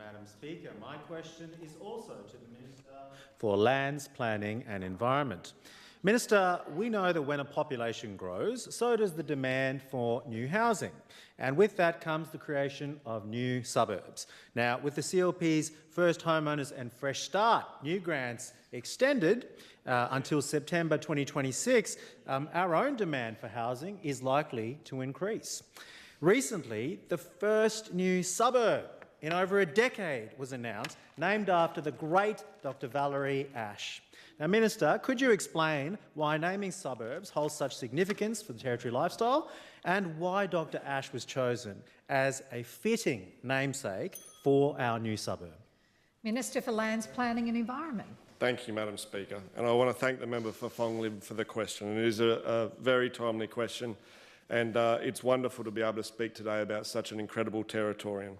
Madam Speaker. My question is also to the Minister for Lands, Planning and Environment. Minister, we know that when a population grows, so does the demand for new housing. And with that comes the creation of new suburbs. Now, with the CLP's First Homeowners and Fresh Start new grants extended until September 2026, our own demand for housing is likely to increase. Recently, the first new suburb in over a decade was announced, named after the great Dr. Valerie Asche. Now, Minister, could you explain why naming suburbs holds such significance for the Territory lifestyle and why Dr. Asche was chosen as a fitting namesake for our new suburb? Minister for Lands, Planning and Environment. Thank you, Madam Speaker. And I want to thank the member for Fong for the question. It is a very timely question, and it's wonderful to be able to speak today about such an incredible Territorian.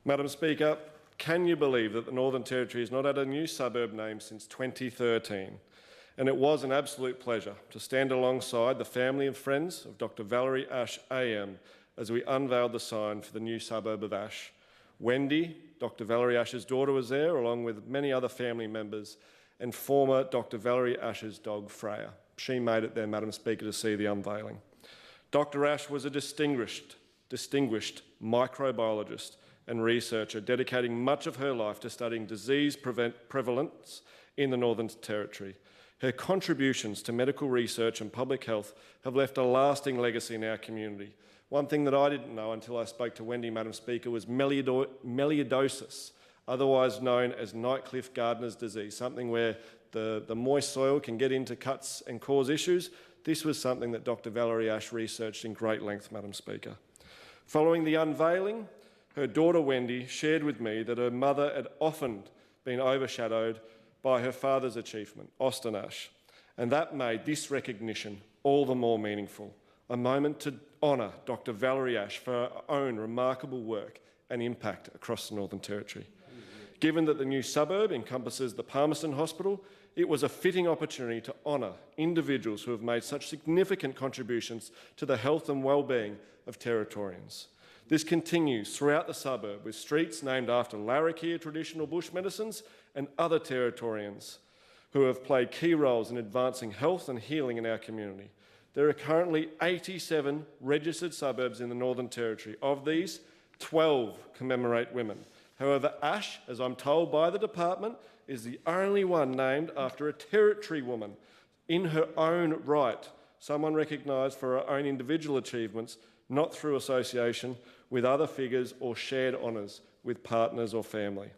Madam Speaker, can you believe that the Northern Territory has not had a new suburb name since 2013? And it was an absolute pleasure to stand alongside the family and friends of Dr. Valerie Asche AM as we unveiled the sign for the new suburb of Ashe. Wendy, Dr. Valerie Asche's daughter, was there, along with many other family members, and former Dr. Valerie Asche's dog, Freya. She made it there, Madam Speaker, to see the unveiling. Dr. Asche was a distinguished microbiologist and researcher, dedicating much of her life to studying disease prevalence in the Northern Territory. Her contributions to medical research and public health have left a lasting legacy in our community. One thing that I didn't know until I spoke to Wendy, Madam Speaker, was melioidosis, otherwise known as Nightcliff Gardner's disease, something where the moist soil can get into cuts and cause issues. This was something that Dr. Valerie Asche researched in great length, Madam Speaker. Following the unveiling, her daughter Wendy shared with me that her mother had often been overshadowed by her father's achievement, Austin Asche, and that made this recognition all the more meaningful, a moment to honour Dr. Valerie Asche for her own remarkable work and impact across the Northern Territory. Given that the new suburb encompasses the Palmerston Hospital, it was a fitting opportunity to honour individuals who have made such significant contributions to the health and well-being of Territorians. This continues throughout the suburb, with streets named after Larrakia traditional bush medicines and other Territorians who have played key roles in advancing health and healing in our community. There are currently 87 registered suburbs in the Northern Territory. Of these, 12 commemorate women. However, Ashe, as I'm told by the department, is the only one named after a Territory woman in her own right, someone recognised for her own individual achievements, not through association with other figures or shared honours with partners or family.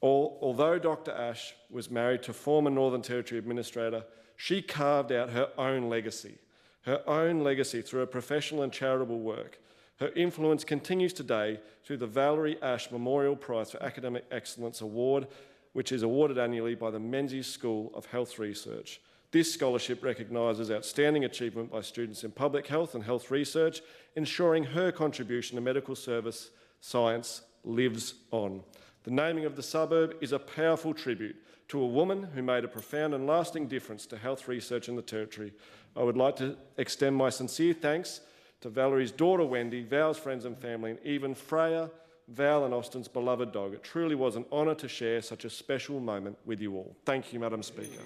Although Dr. Asche was married to former Northern Territory Administrator, she carved out her own legacy through her professional and charitable work. Her influence continues today through the Valerie Asche Memorial Prize for Academic Excellence Award, which is awarded annually by the Menzies School of Health Research. This scholarship recognises outstanding achievement by students in public health and health research, ensuring her contribution to medical service science lives on. The naming of the suburb is a powerful tribute to a woman who made a profound and lasting difference to health research in the Territory. I would like to extend my sincere thanks to Valerie's daughter Wendy, Val's friends and family, and even Freya, Val and Austin's beloved dog. It truly was an honour to share such a special moment with you all. Thank you, Madam Speaker.